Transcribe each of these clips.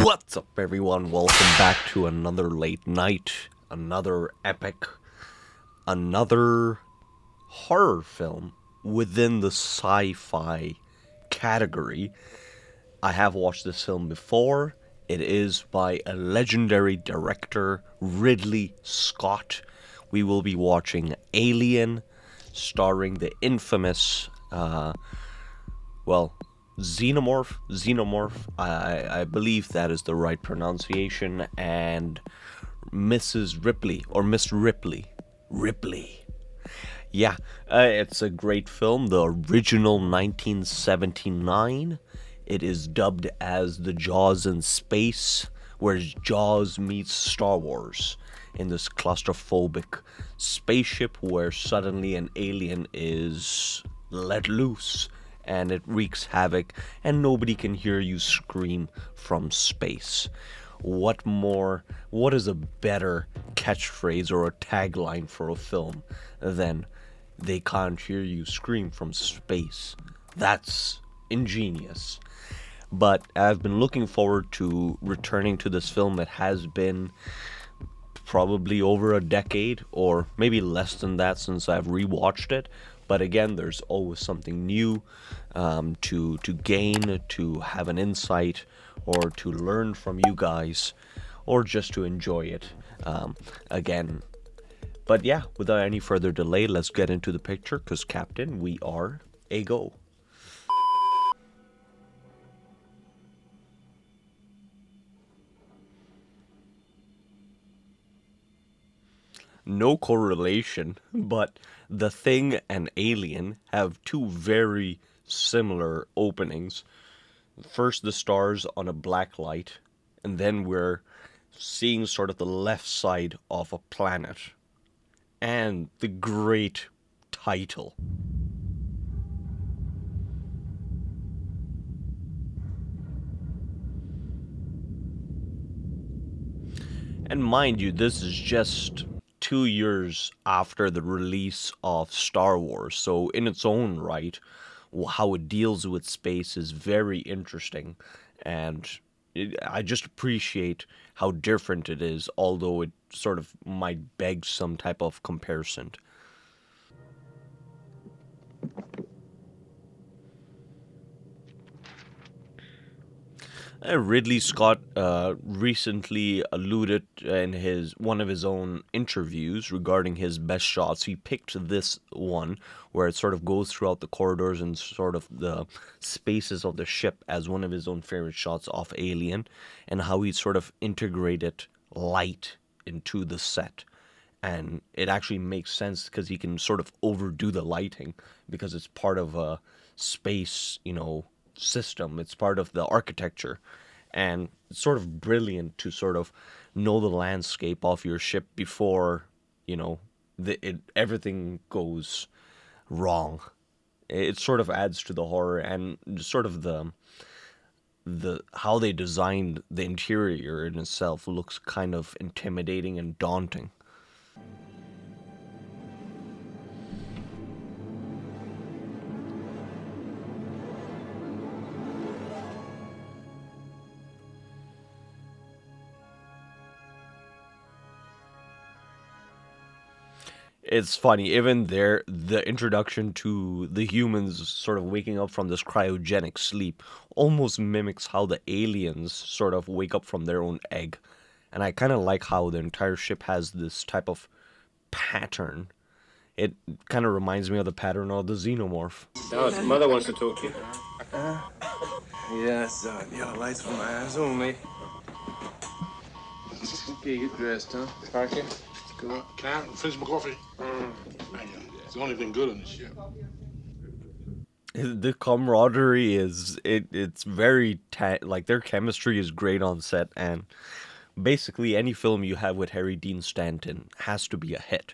What's up, everyone? Welcome back to another late night, another epic, another horror film within the sci-fi category. I have watched this film before. It is by a legendary director, Ridley Scott. We will be watching Alien, starring the infamous, xenomorph. I believe that is the right pronunciation, and Mrs. Ripley, or Miss Ripley. Yeah, it's a great film. The original 1979. It is dubbed as The Jaws in Space, where Jaws meets Star Wars in this claustrophobic spaceship where suddenly an alien is let loose and it wreaks havoc and nobody can hear you scream from space. What is a better catchphrase or a tagline for a film than "they can't hear you scream from space"? That's ingenious. But I've been looking forward to returning to this film. It has been probably over a decade, or maybe less than that, since I've rewatched it. But again, there's always something new to gain, to have an insight, or to learn from you guys, or just to enjoy it again. But yeah, without any further delay, let's get into the picture, because Captain, we are a go. No correlation, but The Thing and Alien have two very similar openings. First, the stars on a black light, and then we're seeing sort of the left side of a planet. And the great title. And mind you, this is just 2 years after the release of Star Wars, so in its own right, how it deals with space is very interesting, and I just appreciate how different it is, although it sort of might beg some type of comparison. Ridley Scott recently alluded in his one of his own interviews regarding his best shots. He picked this one where it sort of goes throughout the corridors and sort of the spaces of the ship as one of his own favorite shots of Alien, and how he sort of integrated light into the set. And it actually makes sense because he can sort of overdo the lighting because it's part of a space, system. It's part of the architecture, and it's sort of brilliant to sort of know the landscape of your ship before everything goes wrong. It sort of adds to the horror, and sort of the how they designed the interior in itself looks kind of intimidating and daunting. It's funny, even there, the introduction to the humans sort of waking up from this cryogenic sleep almost mimics how the aliens sort of wake up from their own egg. And I kind of like how the entire ship has this type of pattern. It kind of reminds me of the pattern of the xenomorph. Alice, mother wants to talk to you. Yes, yeah, lights for my eyes only. Okay, get dressed, huh? Parker? Let's go. Can I finish my coffee? Thank you. It's the only thing good on the ship. The camaraderie it's very like their chemistry is great on set, and basically any film you have with Harry Dean Stanton has to be a hit.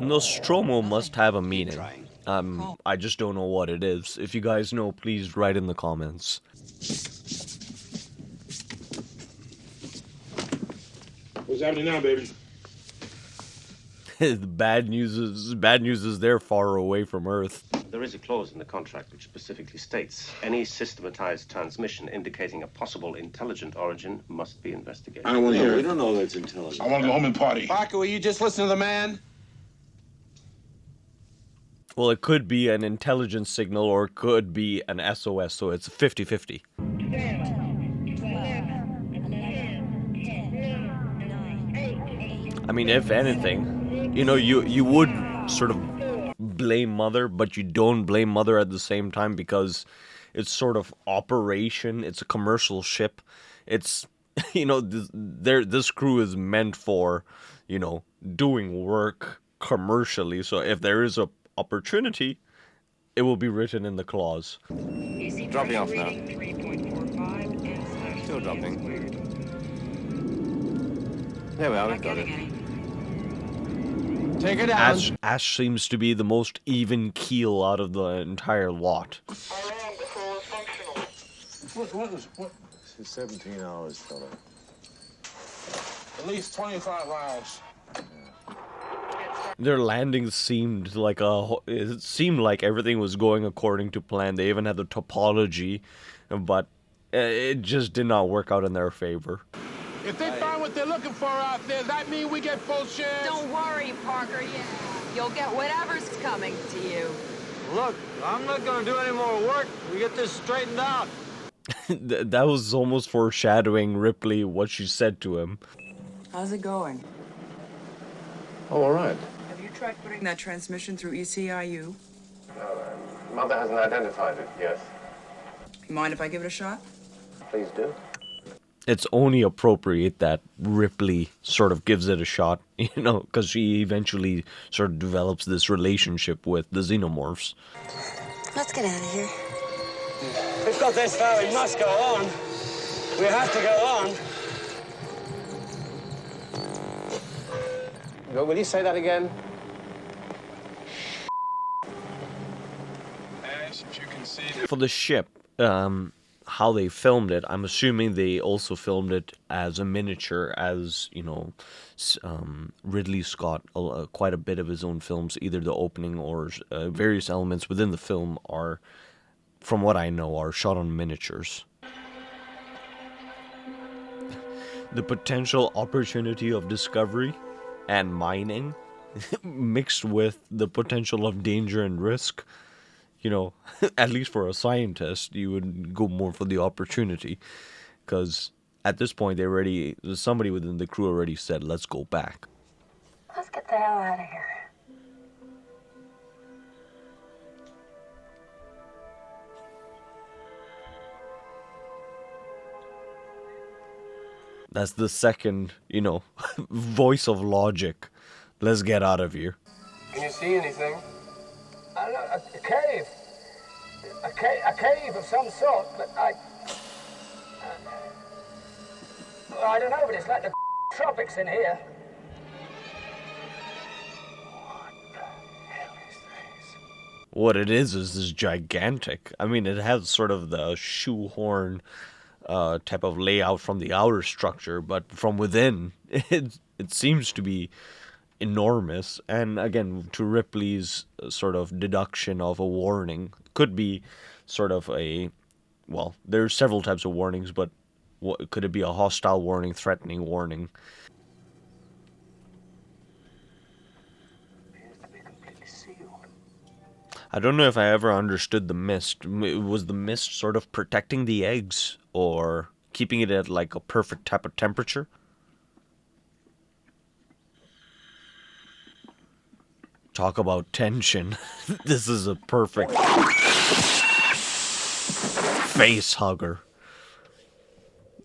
Nostromo must have a meaning. I just don't know what it is. If you guys know, please write in the comments. What's happening now, baby? The bad news is they're far away from Earth. There is a clause in the contract which specifically states any systematized transmission indicating a possible intelligent origin must be investigated. I don't want to hear We it. don't know that's intelligent. I want to go home and party. Parker, will you just listen to the man? Well, it could be an intelligence signal or it could be an SOS, so it's 50-50. I mean, if anything, you know, you would sort of blame Mother, but you don't blame Mother at the same time because it's sort of operation. It's a commercial ship. It's, you know, this crew is meant for, you know, doing work commercially. So if there is a opportunity, it will be written in the clause. Dropping off now. Still dropping. There we are, we've got it. Take her down. Ash seems to be the most even keel out of the entire lot. What? This is 17 hours, fella. At least 25 hours. Their landing seemed like it seemed like everything was going according to plan. They even had the topology, but it just did not work out in their favor. If they find what they're looking for out there, that mean we get full shares? Don't worry, Parker. Yeah, you'll get whatever's coming to you. Look, I'm not gonna do any more work. We get this straightened out. That was almost foreshadowing Ripley what she said to him. How's it going? Oh, all right. Have you tried putting that transmission through ECIU? Mother hasn't identified it yet. You mind if I give it a shot? Please do. It's only appropriate that Ripley sort of gives it a shot, you know, because she eventually sort of develops this relationship with the xenomorphs. Let's get out of here. We've got this far, we must go on. We have to go on. Will you say that again? Ash, if you can see For the ship, how they filmed it, I'm assuming they also filmed it as a miniature, as, you know, Ridley Scott, quite a bit of his own films, either the opening or various elements within the film are, from what I know, are shot on miniatures. The potential opportunity of discovery and mining mixed with the potential of danger and risk, you know, at least for a scientist, you would go more for the opportunity, because at this point somebody within the crew already said, let's go back. Let's get the hell out of here. That's the second, you know, voice of logic. Let's get out of here. Can you see anything? I don't know, a cave. A cave of some sort, but I don't know, but it's like the tropics in here. What it is gigantic. I mean, it has sort of the shoehorn type of layout from the outer structure, but from within, it seems to be enormous. And again, to Ripley's sort of deduction of a warning, could be sort of well, there's several types of warnings, but could it be a hostile warning, threatening warning? I don't know if I ever understood the mist. Was the mist sort of protecting the eggs or keeping it at like a perfect type of temperature? Talk about tension. This is a perfect face hugger.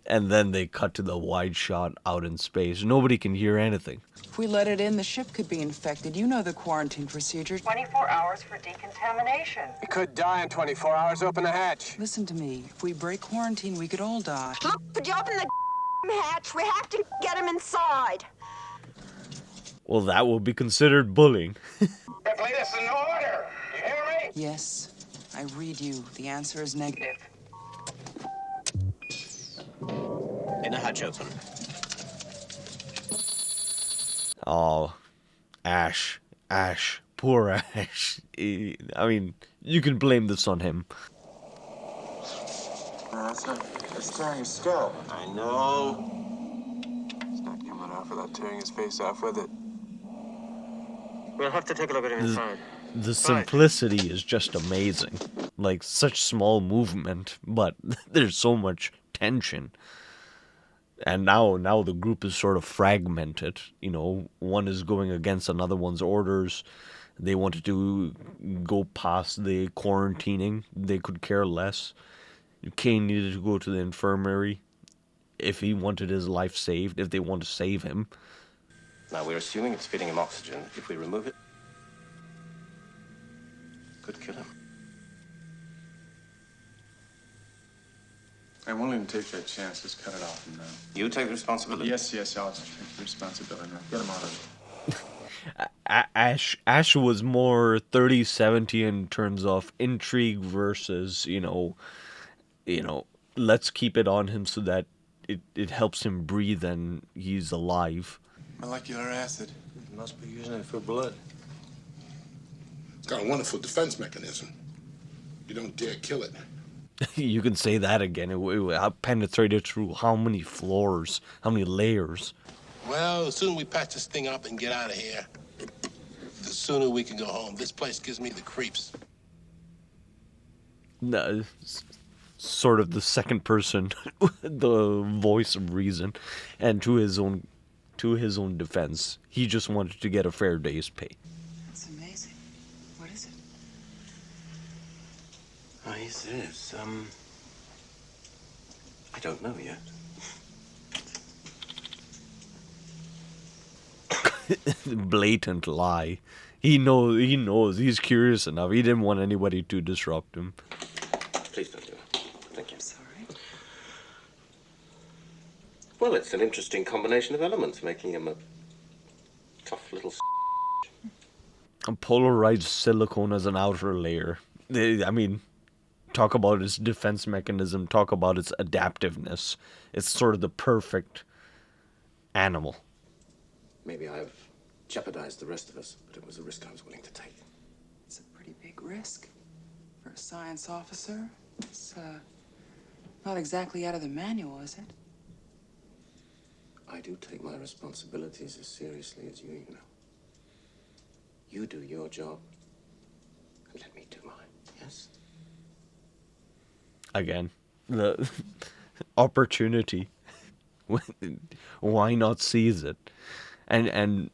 And then they cut to the wide shot out in space. Nobody can hear anything. If we let it in, the ship could be infected. You know the quarantine procedure. 24 hours for decontamination. It could die in 24 hours. Open the hatch. Listen to me. If we break quarantine, we could all die. Look, could you open the hatch? We have to get him inside. Well, that will be considered bullying. Ripley, this is an order. You hear me? Yes, I read you. The answer is negative. Inner hatch open. Oh, Ash, Poor Ash. I mean, you can blame this on him. It's tearing his skull. I know. It's not coming off without tearing his face off with it. We'll have to take a look at it inside. The simplicity is just amazing. Like, such small movement, but there's so much tension. And now the group is sort of fragmented. You know, one is going against another one's orders. They wanted to go past the quarantining. They could care less. Kane needed to go to the infirmary if he wanted his life saved, if they want to save him. Now, we're assuming it's feeding him oxygen. If we remove it, could kill him. I'm willing to take that chance. Let's cut it off now. You take the responsibility. Yes, I'll take the responsibility now. Get him out of it. Ash was more 30-70 in terms of intrigue versus, you know, let's keep it on him so that it helps him breathe and he's alive. Molecular acid. Must be using it for blood. It's got a wonderful defense mechanism. You don't dare kill it. You can say that again. It penetrated through how many floors, how many layers. Well, the sooner we patch this thing up and get out of here, the sooner we can go home. This place gives me the creeps. No, sort of the second person, the voice of reason, and to his own defense, he just wanted to get a fair day's pay. That's amazing. What is it? Oh, he says, I don't know yet. Blatant lie. He knows. He's curious enough. He didn't want anybody to disrupt him. Please don't do it. Thank you. I'm sorry. Well, it's an interesting combination of elements, making him a tough little A polarized silicone as an outer layer. I mean, talk about its defense mechanism, talk about its adaptiveness. It's sort of the perfect animal. Maybe I've jeopardized the rest of us, but it was a risk I was willing to take. It's a pretty big risk for a science officer. It's not exactly out of the manual, is it? I do take my responsibilities as seriously as you know. You do your job, and let me do mine, yes? Again, the opportunity. Why not seize it? And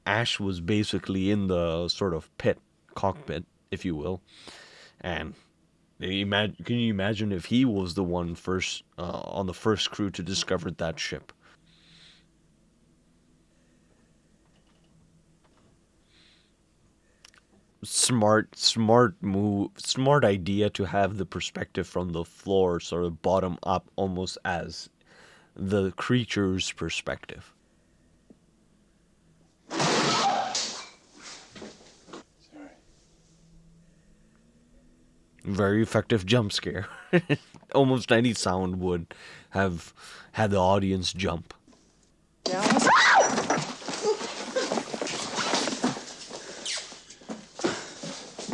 Ash was basically in the sort of cockpit, if you will. And can you imagine if he was the one first on the first crew to discover that ship? Smart move, smart idea to have the perspective from the floor, sort of bottom up, almost as the creature's perspective. Very effective jump scare. Almost any sound would have had the audience jump. Dallas?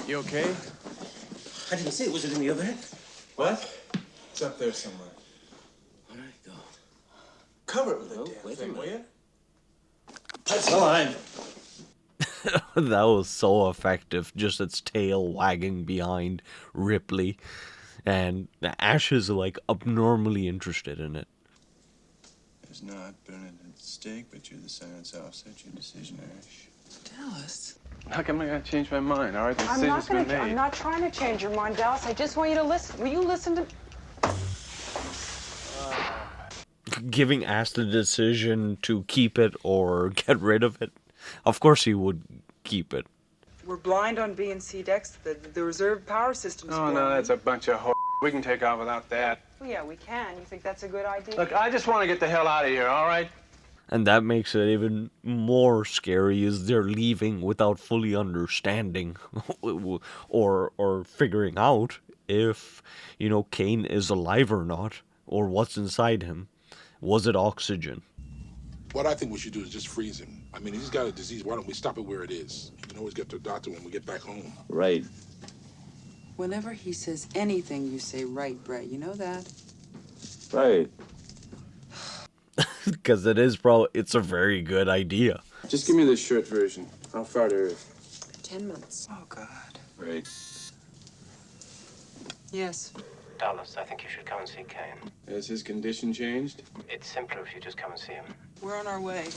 You okay? I didn't see it. Was it in the overhead? What? It's up there somewhere. All right, go. Cover it with a Oh, damn wait a thing, will minute. you? That's fine. That was so effective. Just its tail wagging behind Ripley. And Ash is like abnormally interested in it. There's not burning at stake, but you're the science officer. It's your decision, Ash. Dallas? How come I gotta change my mind? All right, the I'm decision's been made. I'm not trying to change your mind, Dallas. I just want you to listen. Will you listen to... Giving Ash the decision to keep it or get rid of it. Of course he would keep it. We're blind on B and C decks. The reserve power system's Oh, blind. no, that's a bunch of We can take off without that. Oh, yeah, we can. You think that's a good idea? Look, I just want to get the hell out of here, all right? And that makes it even more scary, is they're leaving without fully understanding or figuring out if, Kane is alive or not, or what's inside him. Was it oxygen? What I think we should do is just freeze him. I mean, if he's got a disease, why don't we stop it where it is? We can always get to the doctor when we get back home. Right. Whenever he says anything, you say right, Brett. You know that? Right. Because it's a very good idea. Just give me the short version. How far to Earth? 10 months. Oh, God. Right. Yes. Dallas, I think you should come and see Kane. Has his condition changed? It's simpler if you just come and see him. We're on our way.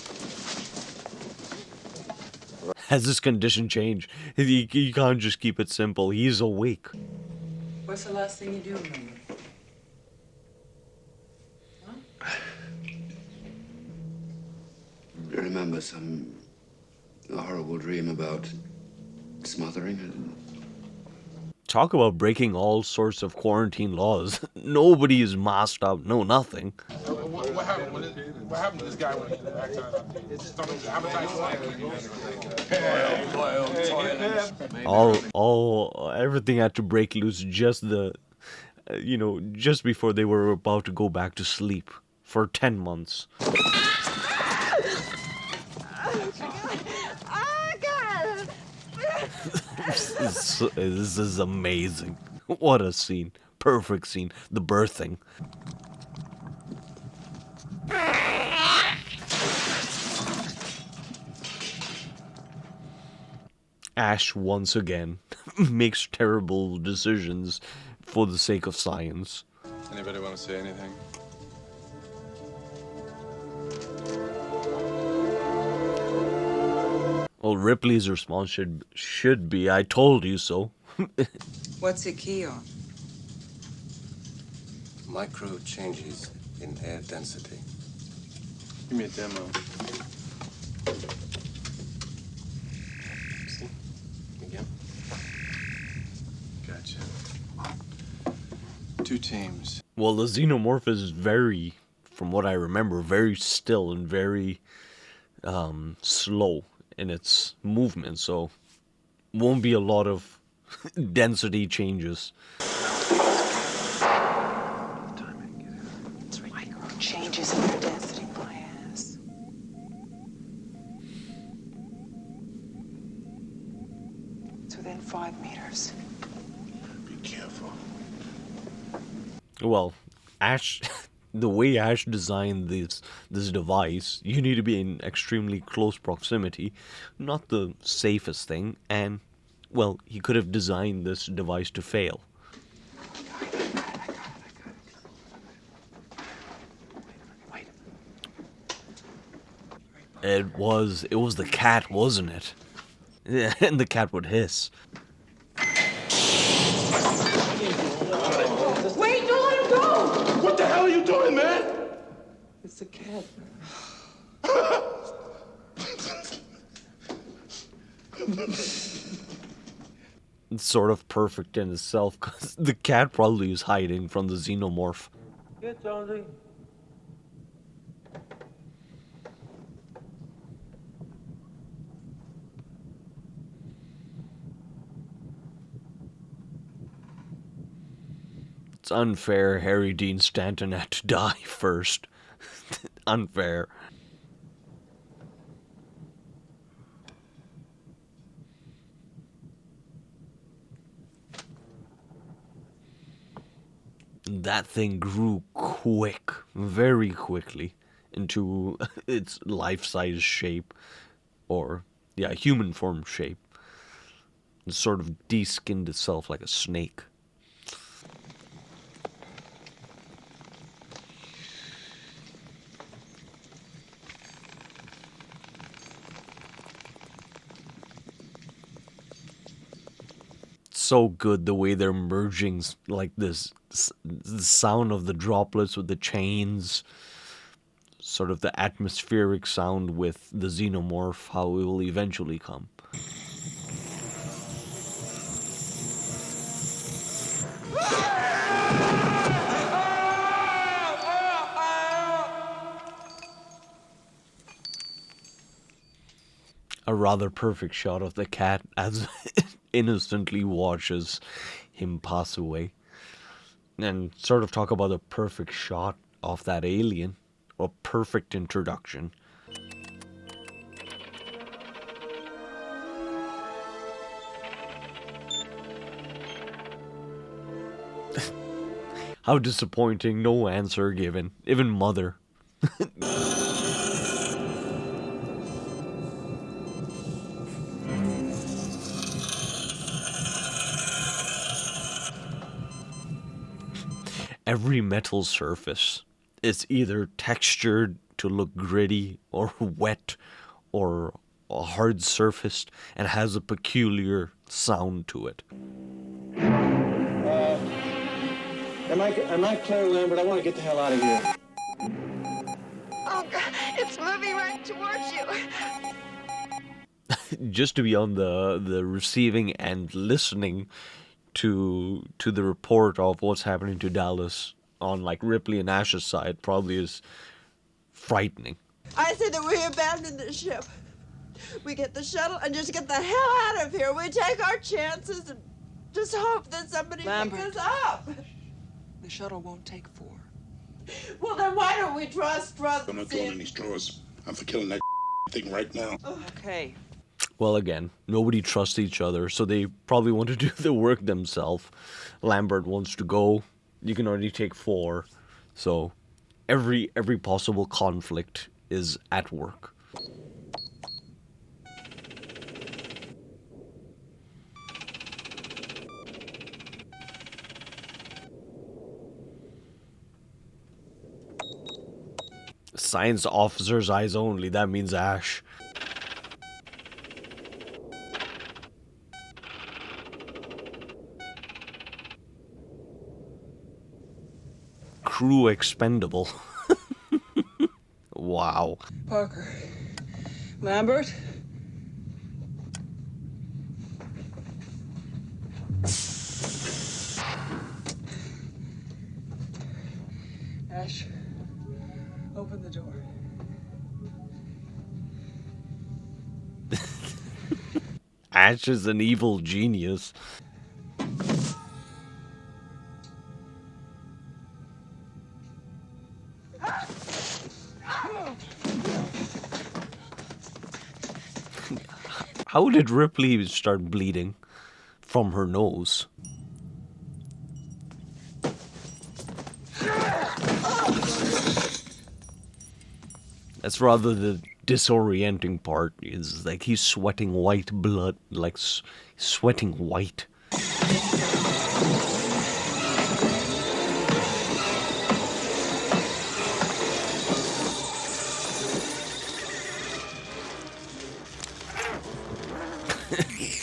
Has this condition changed? You can't just keep it simple. He's awake. What's the last thing you do remember? I remember some horrible dream about smothering it. Talk about breaking all sorts of quarantine laws. Nobody is masked up. No, nothing. What happened? What happened to this guy when he acted out? His stomach, appetite Everything had to break loose just just before they were about to go back to sleep for 10 months. This is amazing. What a scene. Perfect scene. The birthing. Ash once again makes terrible decisions for the sake of science. Anybody want to say anything? Well, Ripley's response should be, "I told you so." What's it key on? Micro changes in air density. Give me a demo. See? Again? Gotcha. 2 teams. Well, the xenomorph is very, from what I remember, very still and very slow in its movement, so won't be a lot of density changes. It's micro changes in their density, my ass. It's within 5 meters. Be careful. Well, Ash, the way Ash designed this device, you need to be in extremely close proximity. Not the safest thing, and, well, he could have designed this device to fail. It was the cat, wasn't it? Yeah, and the cat would hiss. Wait, don't let him go! What the hell are you doing, man? It's a cat. It's sort of perfect in itself, because the cat probably is hiding from the xenomorph. Get Jonesy. It's unfair Harry Dean Stanton had to die first. Unfair. That thing grew quick, very quickly, into its life-size shape, or, yeah, human form shape. It sort of de-skinned itself like a snake. So good the way they're merging like this, the sound of the droplets with the chains, sort of the atmospheric sound with the xenomorph, how it will eventually come. A rather perfect shot of the cat as innocently watches him pass away. And sort of talk about the perfect shot of that alien. A perfect introduction. How disappointing, no answer given. Even Mother. Every metal surface is either textured to look gritty or wet or hard surfaced and has a peculiar sound to it. Am I Claire Lambert? I want to get the hell out of here. Oh, God, it's moving right towards you. Just to be on the receiving end, listening to the report of what's happening to Dallas on like Ripley and Ash's side probably is frightening. I say that we abandon the ship. We get the shuttle and just get the hell out of here. We take our chances and just hope that somebody picks us up. The shuttle won't take 4. Well, then why don't we trust? I'm not throwing any straws. I'm for killing that thing right now. Okay. Well, again, nobody trusts each other, so they probably want to do the work themselves. Lambert wants to go. You can only take 4. So every possible conflict is at work. Science officer's eyes only. That means Ash. Crew expendable. Wow. Parker. Lambert? Ash, open the door. Ash is an evil genius. How did Ripley start bleeding from her nose? That's rather the disorienting part. Is like he's sweating white blood, like sweating white.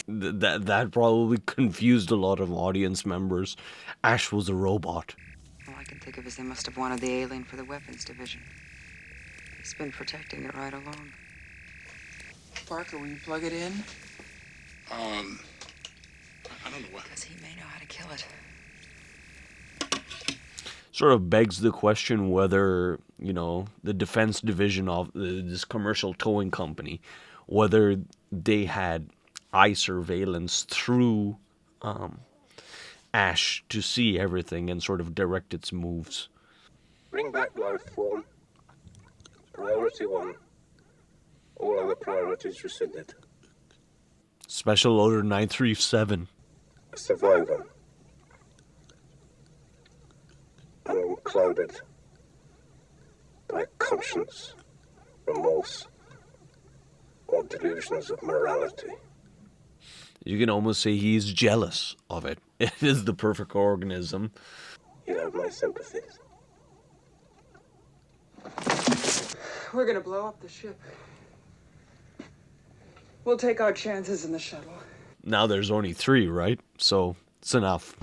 That probably confused a lot of audience members. Ash was a robot. All I can think of is they must have wanted the alien for the weapons division. He's been protecting it right along. Parker, will you plug it in? I don't know what. Because he may know how to kill it. Sort of begs the question whether, the defense division of this commercial towing company, whether they had eye surveillance through Ash to see everything and sort of direct its moves. Bring back life form. Priority 1. All other priorities rescinded. Special Order 937. A survivor. Unclouded by conscience, remorse, or delusions of morality. You can almost say he's jealous of it. It is the perfect organism. You have my sympathies. We're gonna blow up the ship. We'll take our chances in the shuttle. Now there's only 3, right? So it's enough.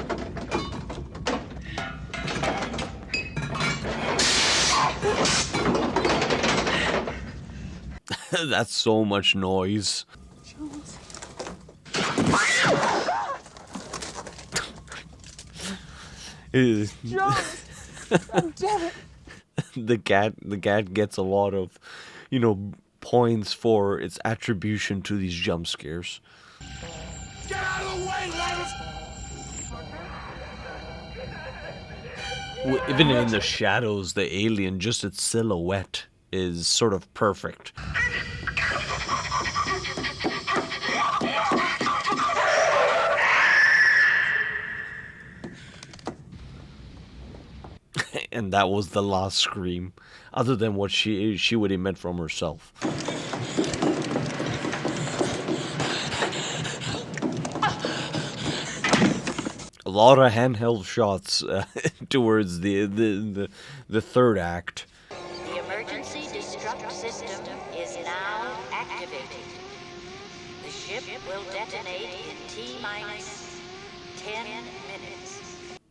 That's so much noise. God damn it. The cat gets a lot of, points for its attribution to these jump scares. Get out of the way, Levis! Even in the shadows, the alien, just its silhouette, is sort of perfect. And that was the last scream, other than what she would emit from herself. A lot of handheld shots towards the third act. The emergency destruct system is now activated. The ship will detonate in T-minus 10 minutes.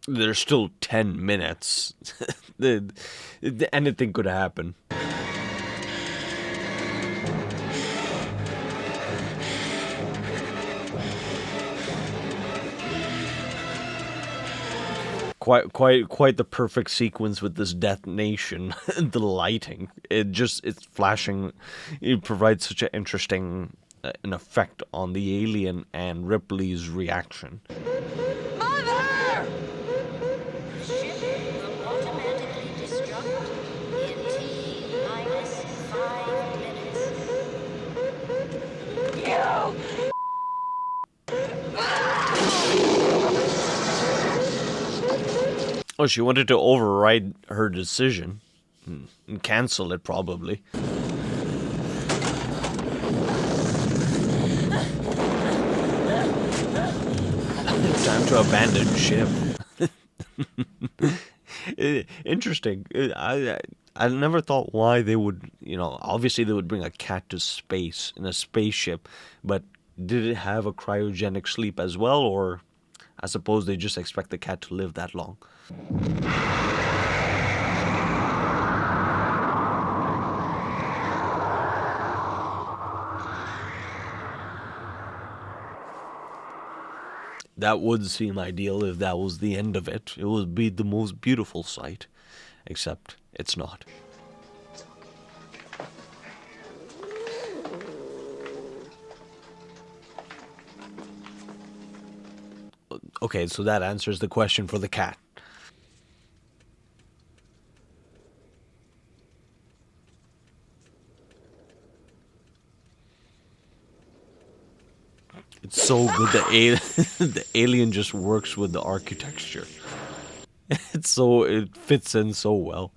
There's still 10 minutes. Anything could happen. Quite the perfect sequence with this detonation. The lighting, it's flashing. It provides such an interesting an effect on the alien and Ripley's reaction. Mother! The ship will automatically destruct in T-minus 5 minutes. Oh, she wanted to override her decision and cancel it, probably. Time to abandon ship. Interesting. I never thought why they would, obviously they would bring a cat to space in a spaceship, but did it have a cryogenic sleep as well, or I suppose they just expect the cat to live that long. That would seem ideal if that was the end of it. It would be the most beautiful sight, except it's not. Okay, so that answers the question for the cat. It's so good that the alien just works with the architecture. It fits in so well.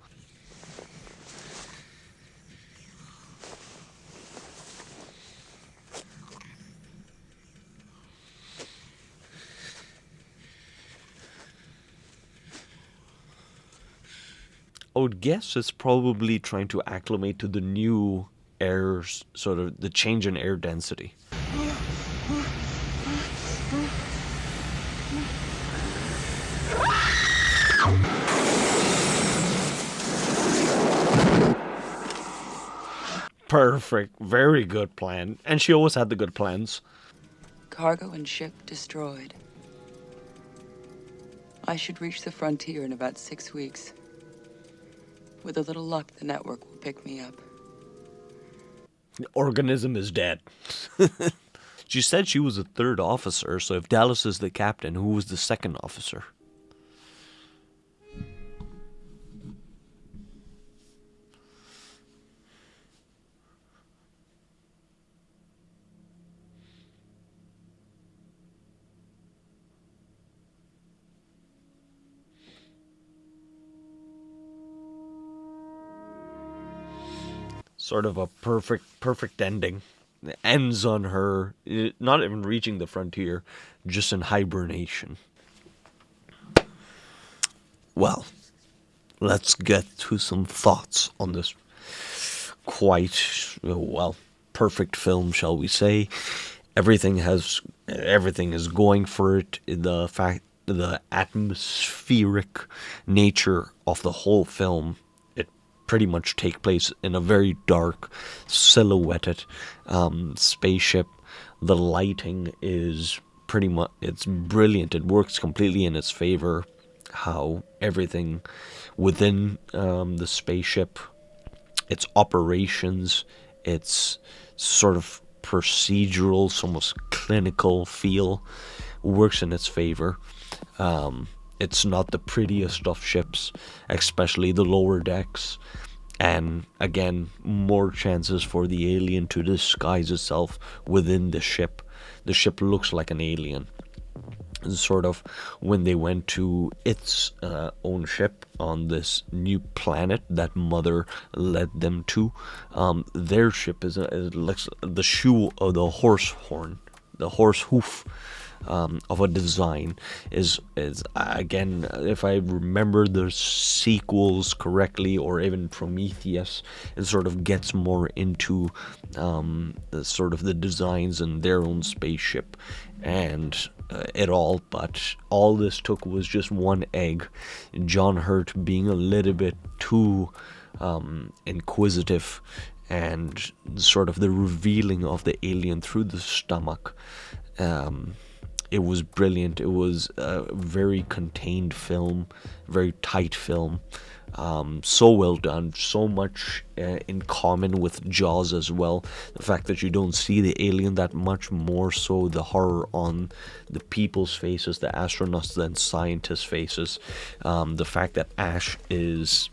I would guess it's probably trying to acclimate to the new air, sort of the change in air density. Perfect. Very good plan. And she always had the good plans. Cargo and ship destroyed. I should reach the frontier in about 6 weeks. With a little luck, the network will pick me up. The organism is dead. She said she was the third officer, so if Dallas is the captain, who was the second officer? Sort of a perfect ending. It ends on her not even reaching the frontier, just in hibernation. Well, let's get to some thoughts on this quite, perfect film, shall we say. Everything is going for it. The atmospheric nature of the whole film, pretty much take place in a very dark, silhouetted spaceship. The lighting is it's brilliant. It works completely in its favor. How everything within the spaceship, its operations, its sort of procedural, almost clinical feel, works in its favor. It's not the prettiest of ships, especially the lower decks. And again, more chances for the alien to disguise itself within the ship. The ship looks like an alien. sort of when they went to its own ship on this new planet that Mother led them to. Their ship is like the shoe of the horse horn, the horse hoof of a design is again, if I remember the sequels correctly, or even Prometheus, it sort of gets more into the sort of the designs and their own spaceship and it all. But all this took was just one egg, John Hurt being a little bit too inquisitive, and sort of the revealing of the alien through the stomach. It was brilliant. It was a very contained film, very tight film. So well done, so much in common with Jaws as well. The fact that you don't see the alien that much, more so the horror on the people's faces, the astronauts and scientists' faces. The fact that Ash is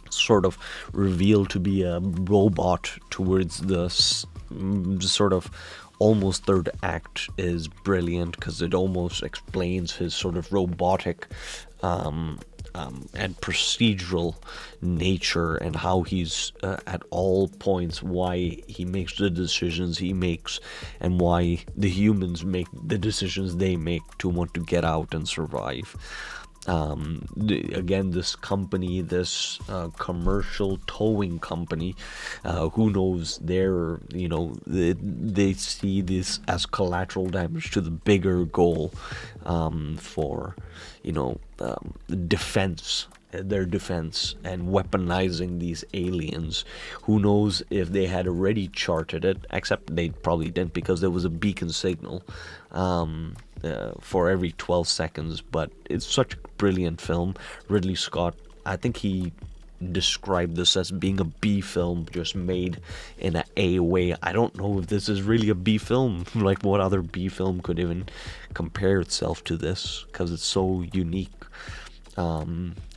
sort of revealed to be a robot towards the sort of almost third act is brilliant, because it almost explains his sort of robotic and procedural nature, and how he's at all points, why he makes the decisions he makes, and why the humans make the decisions they make to want to get out and survive. Again, this company, this commercial towing company, who knows, they see this as collateral damage to the bigger goal, for defense, their defense, and weaponizing these aliens. Who knows if they had already charted it, except they probably didn't, because there was a beacon signal for every 12 seconds. But it's such a brilliant film. Ridley Scott, I think he described this as being a B film just made in an A way. I don't know if this is really a B film. Like, what other B film could even compare itself to this, because it's so unique.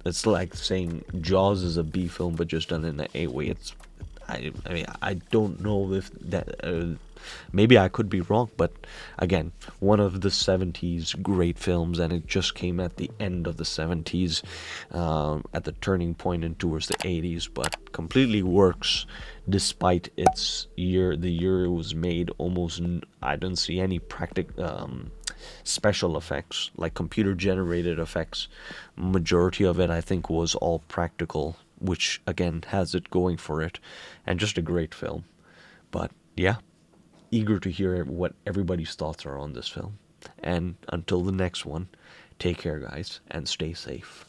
It's like saying Jaws is a B film but just done in an A way. I mean, I don't know if that, maybe I could be wrong, but again, one of the 70s great films, and it just came at the end of the 70s, at the turning point and towards the 80s, but completely works despite its year, the year it was made. Almost, I didn't see any special effects, like computer generated effects. Majority of it, I think, was all practical, which again has it going for it, and just a great film. But yeah, eager to hear what everybody's thoughts are on this film. And until the next one, take care, guys, and stay safe.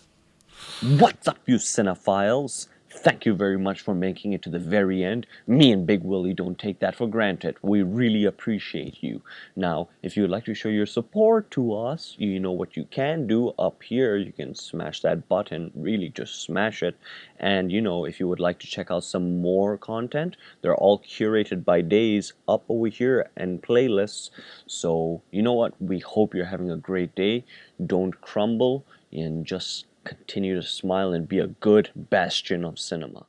What's up, you cinephiles? Thank you very much for making it to the very end. Me and Big Willie don't take that for granted. We really appreciate you. Now, if you'd like to show your support to us, you know what you can do up here. You can smash that button, really just smash it. And if you would like to check out some more content, they're all curated by days up over here and playlists. So, you know what? We hope you're having a great day. Don't crumble, and just continue to smile and be a good bastion of cinema.